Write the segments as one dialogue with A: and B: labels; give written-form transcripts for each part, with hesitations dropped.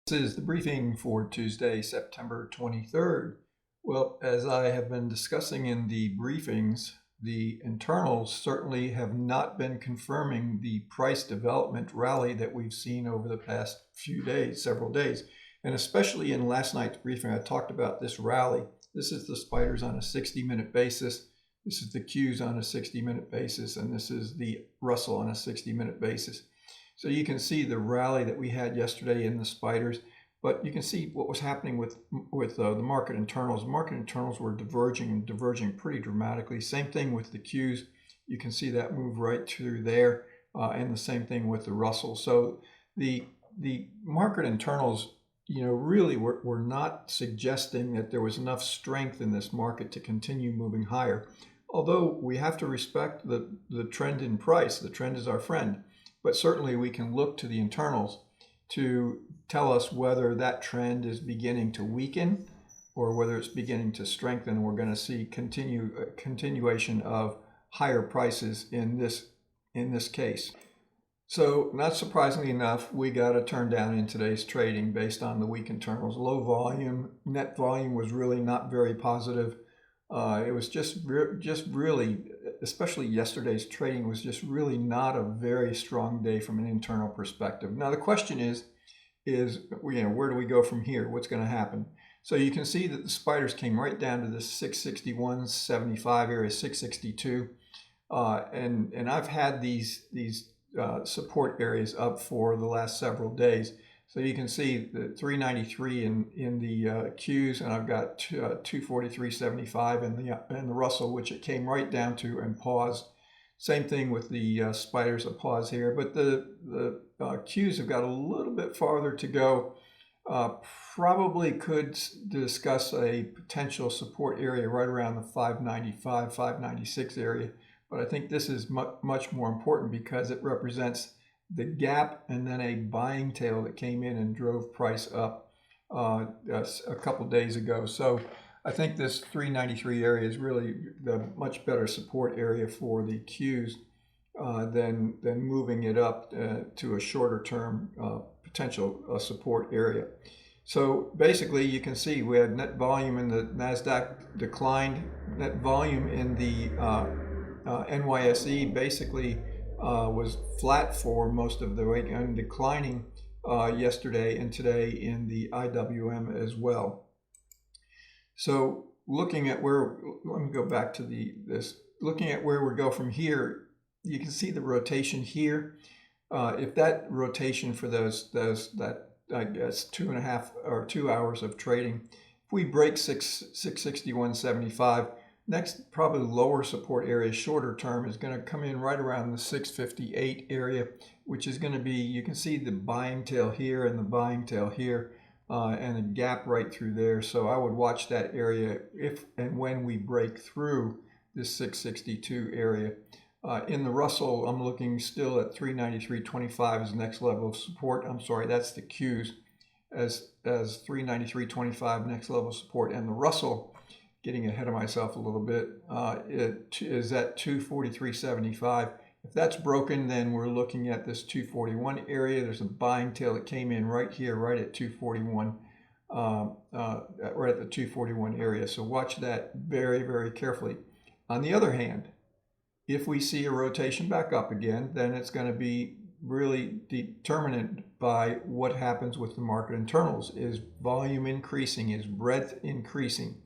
A: This is the briefing for Tuesday, September 23rd. Well, as I have been discussing in the briefings, the internals certainly have not been confirming the price development rally that we've seen over the past few days, several days. And especially in last night's briefing, I talked about this rally. This is the spiders on a 60-minute basis. This is the Qs on a 60-minute basis, and this is the Russell on a 60-minute basis. So you can see the rally that we had yesterday in the spiders, but you can see what was happening with the market internals. Market internals were diverging pretty dramatically. Same thing with the Qs. You can see that move right through there, and the same thing with the Russell. So the market internals, really were not suggesting that there was enough strength in this market to continue moving higher. Although we have to respect the trend in price. The trend is our friend. But certainly we can look to the internals to tell us whether that trend is beginning to weaken or whether it's beginning to strengthen. We're going to see continuation of higher prices in this case. So not surprisingly enough, we got a turn down in today's trading based on the weak internals. Low volume, net volume was really not very positive. It was just really, especially yesterday's trading, was just really not a very strong day from an internal perspective. Now the question is where do we go from here? What's going to happen? So you can see that the spiders came right down to the 661.75 area, 662, and I've had these support areas up for the last several days. So you can see the 393 in the Qs, and I've got 243.75 in the Russell, which it came right down to and paused. Same thing with the spiders, a pause here, but the Qs have got a little bit farther to go. Probably could discuss a potential support area right around the 595, 596 area, but I think this is much more important because it represents the gap and then a buying tail that came in and drove price up a couple days ago. So I think this 393 area is really the much better support area for the Qs than moving it up to a shorter term potential support area. So basically you can see we had net volume in the NASDAQ declined, net volume in the NYSE basically was flat for most of the week and declining yesterday and today in the IWM as well. So looking at where, let me go back to looking at where we go from here, you can see the rotation here. If that rotation for that I guess 2.5 or 2 hours of trading, if we break 661.75, next, probably lower support area, shorter term, is going to come in right around the 658 area, which is going to be, you can see the buying tail here and the buying tail here, and a gap right through there. So I would watch that area if and when we break through this 662 area. In the Russell, I'm looking still at 393.25 as the next level of support. I'm sorry, that's the Qs as 393.25 next level of support, and the Russell, getting ahead of myself a little bit, it is at 243.75. If that's broken, then we're looking at this 241 area. There's a buying tail that came in right here, right at 241, right at the 241 area. So watch that very, very carefully. On the other hand, if we see a rotation back up again, then it's going to be really determined by what happens with the market internals. Is volume increasing? Is breadth increasing?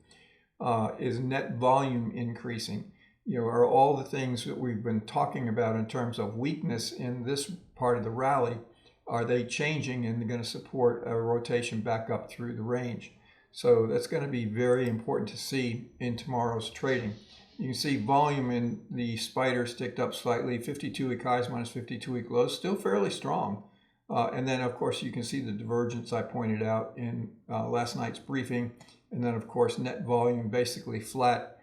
A: Is net volume increasing? Are all the things that we've been talking about in terms of weakness in this part of the rally, are they changing and they're going to support a rotation back up through the range? So that's going to be very important to see in tomorrow's trading. You can see volume in the spiders ticked up slightly, 52-week highs minus 52-week lows, still fairly strong. And then, of course, you can see the divergence I pointed out in last night's briefing. And then, of course, net volume basically flat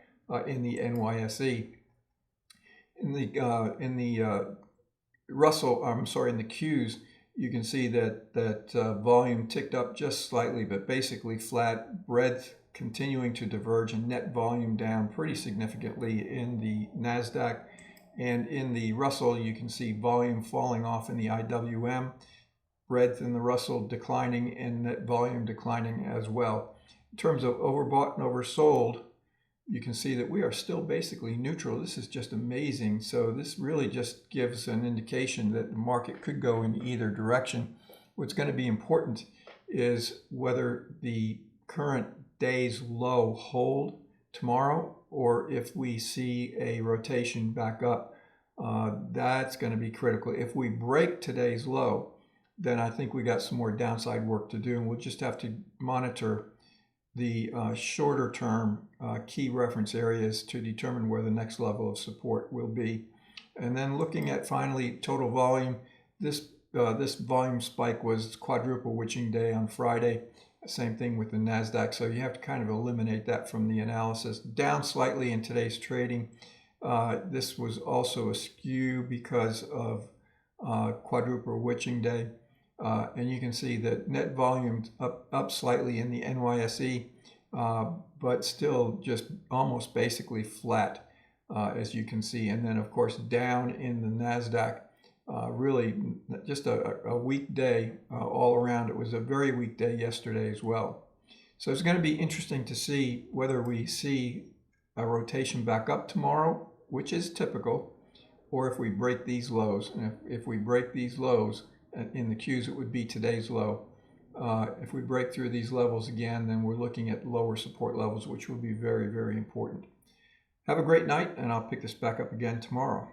A: in the NYSE. In the Russell, I'm sorry, in the Qs, you can see that volume ticked up just slightly, but basically flat. Breadth continuing to diverge, and net volume down pretty significantly in the NASDAQ. And in the Russell, you can see volume falling off in the IWM. breadth in the Russell declining and net volume declining as well. In terms of overbought and oversold, you can see that we are still basically neutral. This is just amazing. So this really just gives an indication that the market could go in either direction. What's going to be important is whether the current day's low hold tomorrow, or if we see a rotation back up. That's going to be critical. If we break today's low, then I think we got some more downside work to do, and we'll just have to monitor the shorter term key reference areas to determine where the next level of support will be. And then looking at finally total volume, this volume spike was quadruple witching day on Friday. Same thing with the NASDAQ. So you have to kind of eliminate that from the analysis. Down slightly in today's trading. This was also a skew because of quadruple witching day. And you can see that net volume up slightly in the NYSE, but still just almost basically flat, as you can see. And then, of course, down in the NASDAQ, really just a weak day all around. It was a very weak day yesterday as well. So it's going to be interesting to see whether we see a rotation back up tomorrow, which is typical, or if we break these lows. And if we break these lows, in the Qs, it would be today's low. If we break through these levels again, then we're looking at lower support levels, which will be very, very important. Have a great night, and I'll pick this back up again tomorrow.